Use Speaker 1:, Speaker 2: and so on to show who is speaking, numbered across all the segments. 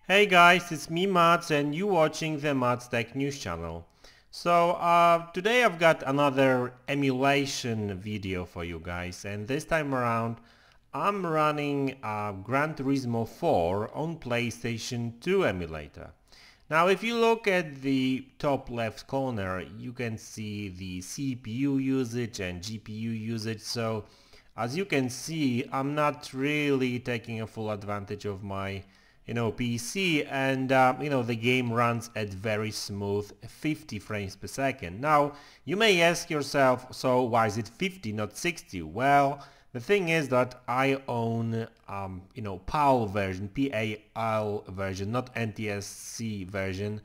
Speaker 1: Hey guys, it's me MaDz and you watching the MaDz Tech News channel. So today I've got another emulation video for you guys, and this time around I'm running Gran Turismo 4 on PlayStation 2 emulator. Now if you look at the top left corner, you can see the CPU usage and GPU usage. So as you can see, I'm not really taking a full advantage of my PC, and the game runs at very smooth 50 frames per second. Now you may ask yourself, so why is it 50 not 60? Well, the thing is that I own PAL version, PAL version, not NTSC version,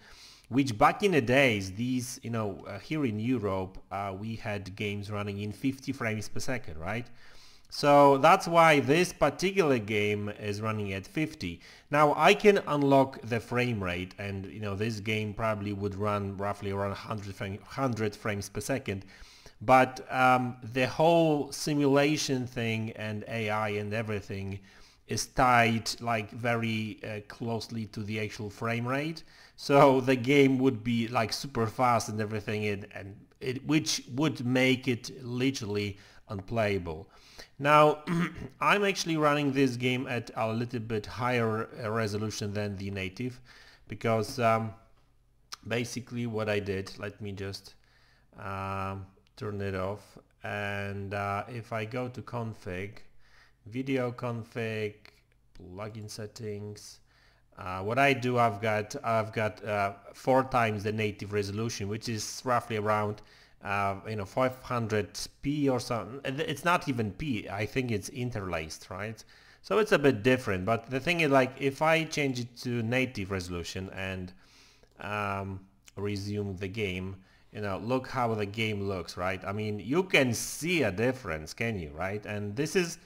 Speaker 1: which back in the days, these here in Europe we had games running in 50 frames per second, right? So that's why this particular game is running at 50. Now I can unlock the frame rate, and this game probably would run roughly around 100 frames per second. But the whole simulation thing and AI and everything is tied like very closely to the actual frame rate. So the game would be like super fast and everything, which would make it literally unplayable. Now I'm actually running this game at a little bit higher resolution than the native, because basically what I did, let me just turn it off, and if I go to config, video config, plugin settings, what I do, I've got 4 times the native resolution, which is roughly around 500p or something. It's not even p, I think it's interlaced, right? So it's a bit different, but the thing is, like, if I change it to native resolution and resume the game, look how the game looks, right? I mean, you can see a difference, can you, right? And this is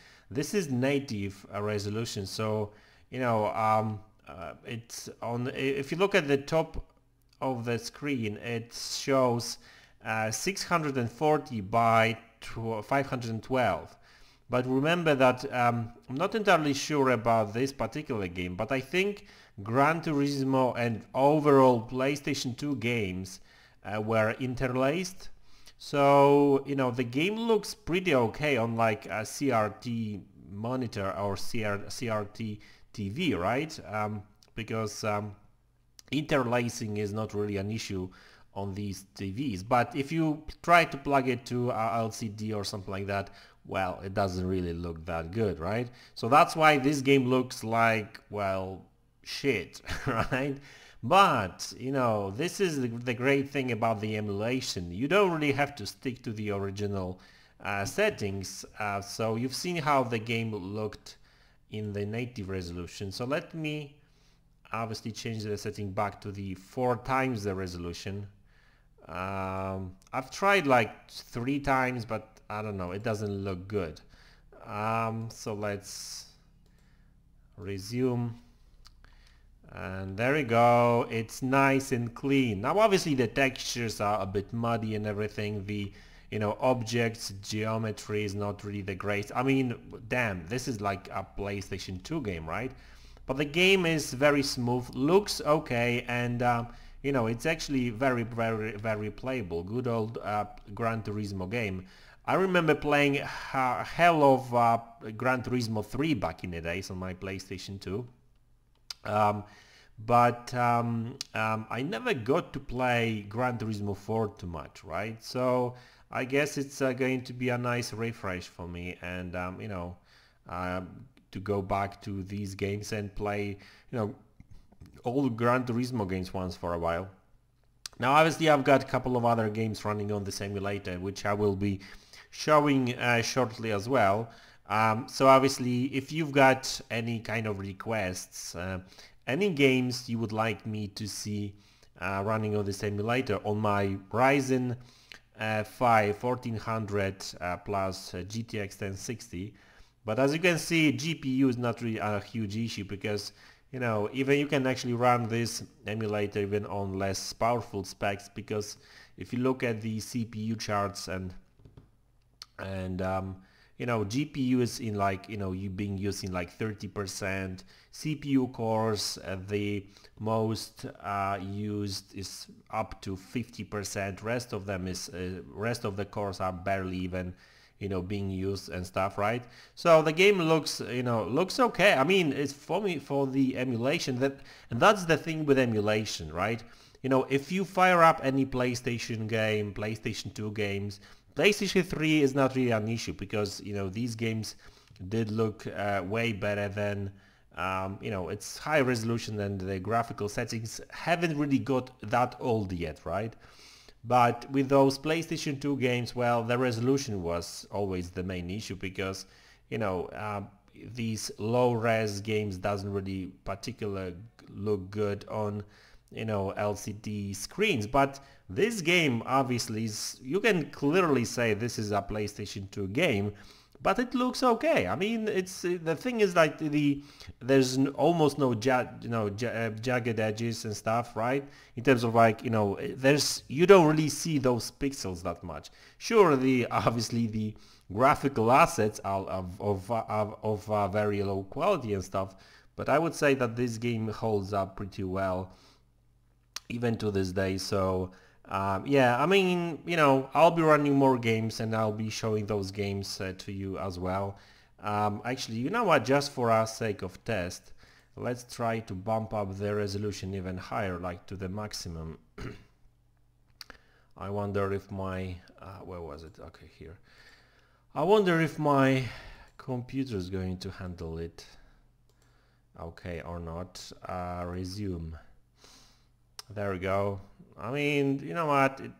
Speaker 1: native resolution. So it's on, if you look at the top of the screen, it shows 640 by 512. But remember that I'm not entirely sure about this particular game, but I think Gran Turismo and overall PlayStation 2 games were interlaced. So the game looks pretty okay on like a CRT monitor or CRT TV, right? Because interlacing is not really an issue on these TVs, but if you try to plug it to LCD or something like that, well, it doesn't really look that good, right? So that's why this game looks like, well, shit, right? But this is the great thing about the emulation. You don't really have to stick to the original settings. So you've seen how the game looked in the native resolution. So let me obviously change the setting back to the 4 times the resolution. I've tried like 3 times, but I don't know, it doesn't look good. So let's resume, and there we go. It's nice and clean. Now obviously the textures are a bit muddy and everything. The objects geometry is not really the great. I mean, damn, this is like a PlayStation 2 game, right? But the game is very smooth, looks okay, and it's actually very, very, very playable. Good old Gran Turismo game. I remember playing hell of Gran Turismo 3 back in the days on my PlayStation 2. But I never got to play Gran Turismo 4 too much, right? So I guess it's going to be a nice refresh for me, and to go back to these games and play all Gran Turismo games once for a while. Now obviously I've got a couple of other games running on this emulator, which I will be showing shortly as well. So obviously if you've got any kind of requests, any games you would like me to see running on this emulator on my Ryzen 5 1400 plus GTX 1060, but as you can see, GPU is not really a huge issue, because even you can actually run this emulator even on less powerful specs, because if you look at the CPU charts and you know, GPU is in like, you know, you being used in like 30%, CPU cores, the most used is up to 50%, rest of them is, rest of the cores are barely even, you know, being used and stuff, right? So the game looks, you know, looks okay. I mean, it's for me, for the emulation, that, and that's the thing with emulation, right? You know, if you fire up any PlayStation game, PlayStation 2 games, PlayStation 3 is not really an issue because, you know, these games did look way better than, you know, it's high resolution and the graphical settings haven't really got that old yet, right? But with those PlayStation 2 games, well, the resolution was always the main issue because, you know, these low-res games doesn't really particularly look good on, you know, LCD screens. But this game obviously is, you can clearly say this is a PlayStation 2 game, but it looks okay. I mean, it's, the thing is like there's almost no jagged edges and stuff, right? In terms of like, you know, you don't really see those pixels that much. Sure, obviously the graphical assets are of very low quality and stuff, but I would say that this game holds up pretty well even to this day. So yeah, I mean, you know, I'll be running more games and I'll be showing those games to you as well. Actually, you know what, just for our sake of test, let's try to bump up the resolution even higher, like to the maximum. I wonder if my, where was it? Okay, here. I wonder if my computer is going to handle it okay or not. Resume. There we go. I mean, you know what, it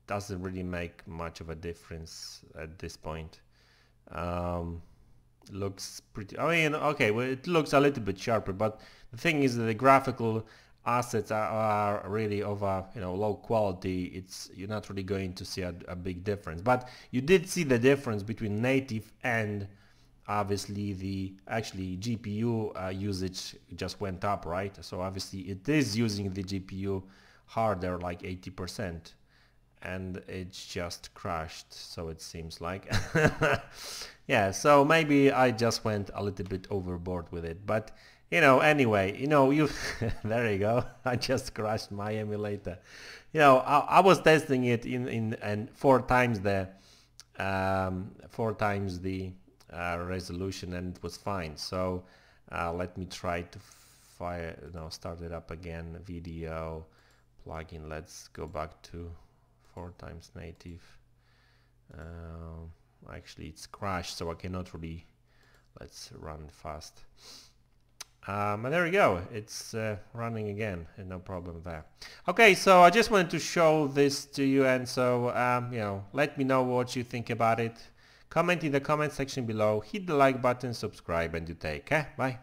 Speaker 1: doesn't really make much of a difference at this point. Looks pretty, I mean, okay, well, it looks a little bit sharper, but the thing is that the graphical assets are really of a, you know, low quality. You're not really going to see a big difference, but you did see the difference between native and obviously the actually GPU usage just went up, right? So obviously it is using the GPU harder, like 80%, and it's just crashed, so it seems like. Yeah, so maybe I just went a little bit overboard with it, but you know, anyway, you know, you there you go. I just crashed my emulator. You know, I was testing it in four times the resolution, and it was fine. So let me try to start it up again. Video plugin. Let's go back to 4x native. Actually, it's crashed, so I cannot really. Let's run fast. And there we go. It's running again, and no problem there. Okay, so I just wanted to show this to you, and so you know, let me know what you think about it. Comment in the comment section below, hit the like button, subscribe, and you take care. Bye.